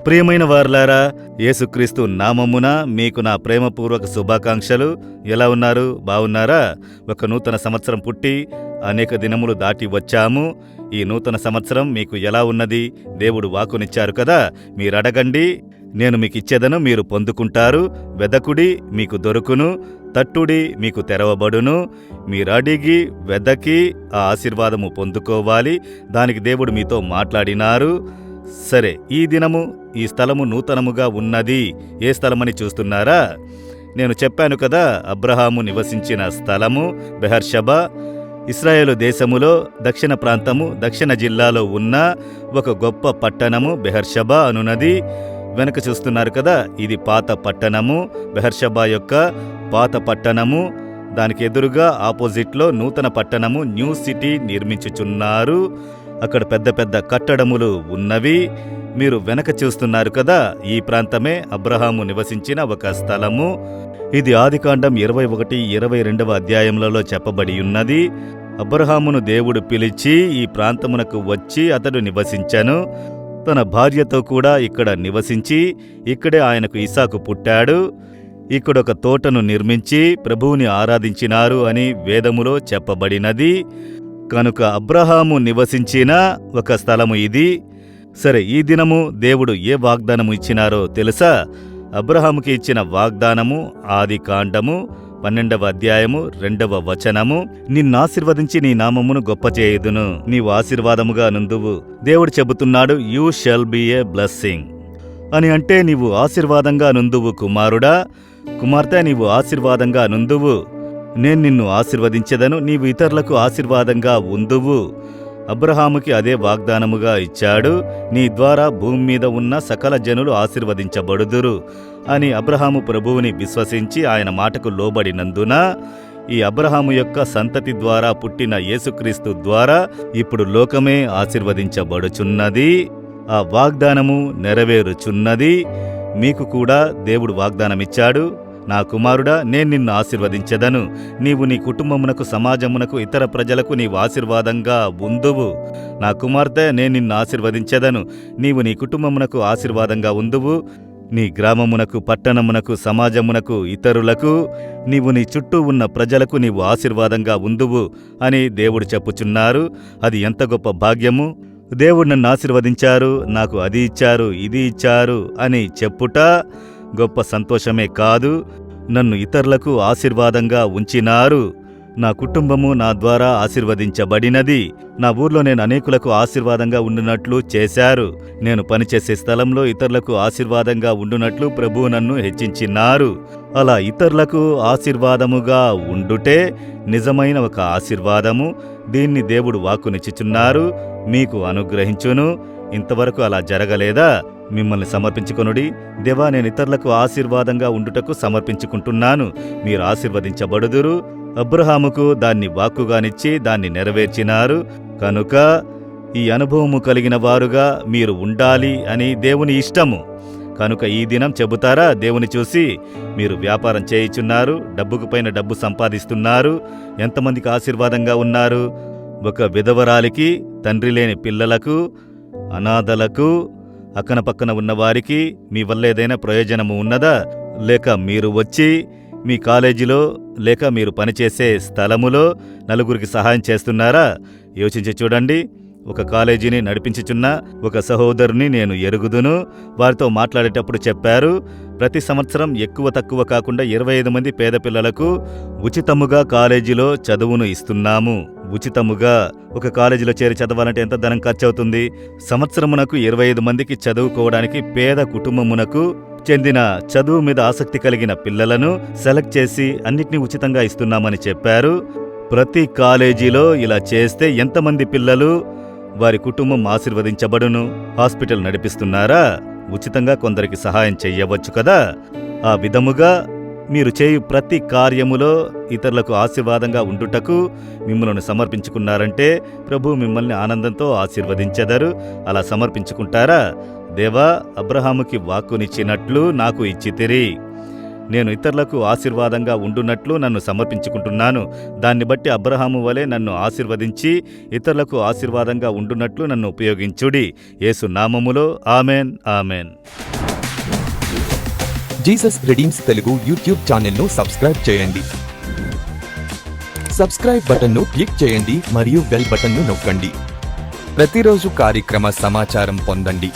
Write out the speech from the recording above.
ప్రియమైన వారలారా, యేసుక్రీస్తు నామమున మీకు నా ప్రేమపూర్వక శుభాకాంక్షలు. ఎలా ఉన్నారు? బాగున్నారా? ఒక నూతన సంవత్సరం పుట్టి అనేక దినములు దాటి వచ్చాము. ఈ నూతన సంవత్సరం మీకు ఎలా ఉన్నది? దేవుడు వాక్కునిచ్చారు కదా, మీరడగండి, నేను మీకిచ్చేదను, మీరు పొందుకుంటారు. వెదకుడి, మీకు దొరుకును. తట్టుడి, మీకు తెరవబడును. మీరడిగి వెదకి ఆ ఆశీర్వాదము పొందుకోవాలి. దానికి దేవుడు మీతో మాట్లాడినారు. సరే, ఈ దినము ఈ స్థలము నూతనముగా ఉన్నది. ఏ స్థలమని చూస్తున్నారా? నేను చెప్పాను కదా, అబ్రహాము నివసించిన స్థలము బెహర్షబా. ఇశ్రాయేలు దేశములో దక్షిణ ప్రాంతము, దక్షిణ జిల్లాలో ఉన్న ఒక గొప్ప పట్టణము బెహర్షబా అనున్నది. వెనక చూస్తున్నారు కదా, ఇది పాత పట్టణము, బెహర్షబా యొక్క పాత పట్టణము. దానికి ఎదురుగా ఆపోజిట్లో నూతన పట్టణము న్యూ సిటీ నిర్మించుచున్నారు. అక్కడ పెద్ద పెద్ద కట్టడములు ఉన్నవి. మీరు వెనక చూస్తున్నారు కదా, ఈ ప్రాంతమే అబ్రహాము నివసించిన ఒక స్థలము. ఇది ఆదికాండం 21, 22 అధ్యాయములలో చెప్పబడి ఉన్నది. అబ్రహామును దేవుడు పిలిచి ఈ ప్రాంతమునకు వచ్చి అతడు నివసించెను. తన భార్యతో కూడా ఇక్కడ నివసించి ఇక్కడే ఆయనకు ఇసాకు పుట్టాడు. ఇక్కడొక తోటను నిర్మించి ప్రభువుని ఆరాధించినారు అని వేదములో చెప్పబడినది. కనుక అబ్రహాము నివసించిన ఒక స్థలము ఇది. సరే, ఈ దినము దేవుడు ఏ వాగ్దానము ఇచ్చినారో తెలుసా? అబ్రహాముకి ఇచ్చిన వాగ్దానము ఆదికాండము 12వ అధ్యాయము 2వ వచనము. నిన్నాశీర్వదించి నీ నామమును గొప్ప చేయుదును, నీవు ఆశీర్వాదముగా నుందువు. దేవుడు చెబుతున్నాడు, you shall be a blessing అని. అంటే నీవు ఆశీర్వాదంగా నుందువు కుమారుడా, కుమార్తె, నీవు ఆశీర్వాదంగా నుందువు. నేను నిన్ను ఆశీర్వదించెదను, నీవు ఇతరులకు ఆశీర్వాదంగా ఉందువు. అబ్రహాముకి అదే వాగ్దానముగా ఇచ్చాడు. నీ ద్వారా భూమి మీద ఉన్న సకల జనులు ఆశీర్వదించబడుదురు అని. అబ్రహాము ప్రభువుని విశ్వసించి ఆయన మాటకు లోబడినందున ఈ అబ్రహాము యొక్క సంతతి ద్వారా పుట్టిన యేసుక్రీస్తు ద్వారా ఇప్పుడు లోకమే ఆశీర్వదించబడుచున్నది. ఆ వాగ్దానము నెరవేరుచున్నది. మీకు కూడా దేవుడు వాగ్దానమిచ్చాడు, నా కుమారుడా, నేను నిన్ను ఆశీర్వదించెదను, నీవు నీ కుటుంబమునకు, సమాజమునకు, ఇతర ప్రజలకు నీవు ఆశీర్వాదంగా ఉందువు. నా కుమార్తె, నేను నిన్ను ఆశీర్వదించెదను, నీవు నీ కుటుంబమునకు ఆశీర్వాదంగా ఉందువు. నీ గ్రామమునకు, పట్టణమునకు, సమాజమునకు, ఇతరులకు, నీవు నీ చుట్టూ ఉన్న ప్రజలకు నీవు ఆశీర్వాదంగా ఉందువు అని దేవుడు చెప్పుచున్నారు. అది ఎంత గొప్ప భాగ్యము! దేవుడు నన్ను ఆశీర్వదించారు, నాకు అది ఇచ్చారు, ఇది ఇచ్చారు అని చెప్పుట గొప్ప సంతోషమే కాదు, నన్ను ఇతరులకు ఆశీర్వాదంగా ఉంచినారు. నా కుటుంబము నా ద్వారా ఆశీర్వదించబడినది. నా ఊర్లో నేను అనేకులకు ఆశీర్వాదంగా ఉండునట్లు చేశారు. నేను పనిచేసే స్థలంలో ఇతరులకు ఆశీర్వాదంగా ఉండునట్లు ప్రభువు నన్ను హెచ్చించినారు. అలా ఇతరులకు ఆశీర్వాదముగా ఉండుటే నిజమైన ఒక ఆశీర్వాదము. దీన్ని దేవుడు వాక్కునిచ్చుచున్నారు, మీకు అనుగ్రహించును. ఇంతవరకు అలా జరగలేదా? మిమ్మల్ని సమర్పించుకొనుడి. దేవా, నేను ఇతరులకు ఆశీర్వాదంగా ఉండుటకు సమర్పించుకుంటున్నాను, మీరు ఆశీర్వదించబడుదురు. అబ్రహాముకు దాన్ని వాక్కుగానిచ్చి దాన్ని నెరవేర్చినారు. కనుక ఈ అనుభవము కలిగిన వారుగా మీరు ఉండాలి అని దేవుని ఇష్టము. కనుక ఈ దినం చెబుతారా, దేవుని చూసి మీరు వ్యాపారం చేయుచున్నారు, డబ్బుకు పైన డబ్బు సంపాదిస్తున్నారు, ఎంతమందికి ఆశీర్వాదంగా ఉన్నారు? ఒక విధవరాలికి, తండ్రి లేని పిల్లలకు, అనాథలకు, అక్కన పక్కన ఉన్నవారికి మీ వల్ల ఏదైనా ప్రయోజనము ఉన్నదా? లేక మీరు వచ్చి మీ కాలేజీలో లేక మీరు పనిచేసే స్థలములో నలుగురికి సహాయం చేస్తున్నారా? యోచించి చూడండి. ఒక కాలేజీని నడిపించుచున్న ఒక సహోదరుని నేను ఎరుగుదును. వారితో మాట్లాడేటప్పుడు చెప్పారు, ప్రతి సంవత్సరం ఎక్కువ తక్కువ కాకుండా 25 మంది పేద పిల్లలకు ఉచితముగా కాలేజీలో చదువును ఇస్తున్నాము. ఉచితముగా ఒక కాలేజీలో చేరి చదవాలంటే ఎంత ధనం ఖర్చవుతుంది? సంవత్సరమునకు 25 మందికి చదువుకోవడానికి పేద కుటుంబమునకు చెందిన చదువు మీద ఆసక్తి కలిగిన పిల్లలను సెలెక్ట్ చేసి అన్నిటినీ ఉచితంగా ఇస్తున్నామని చెప్పారు. ప్రతి కాలేజీలో ఇలా చేస్తే ఎంతమంది పిల్లలు, వారి కుటుంబం ఆశీర్వదించబడును? హాస్పిటల్ నడిపిస్తున్నారా? ఉచితంగా కొందరికి సహాయం చెయ్యవచ్చు కదా. ఆ విధముగా మీరు చేయు ప్రతి కార్యములో ఇతరులకు ఆశీర్వాదంగా ఉండుటకు మిమ్మల్ని సమర్పించుకున్నారంటే ప్రభు మిమ్మల్ని ఆనందంతో ఆశీర్వదించెదరు. అలా సమర్పించుకుంటారా? దేవా, అబ్రహాముకి వాక్కునిచ్చినట్లు నాకు ఇచ్చితిరి. నేను ఇతరులకు ఆశీర్వాదంగా ఉండునట్లు నన్ను సమర్పించుకుంటున్నాను. దాన్ని బట్టి అబ్రహాము వలె నన్ను ఆశీర్వదించి ఇతరులకు ఆశీర్వాదంగా ఉండునట్లు నన్ను ఉపయోగించుడి. యేసు నామములో amen, amen. Jesus redeems Telugu YouTube ఛానల్ను సబ్స్క్రైబ్ చేయండి. సబ్స్క్రైబ్ బటన్ను క్లిక్ చేయండి మరియు బెల్ బటన్ను నొక్కండి. ప్రతిరోజు కార్యక్రమ సమాచారం పొందండి.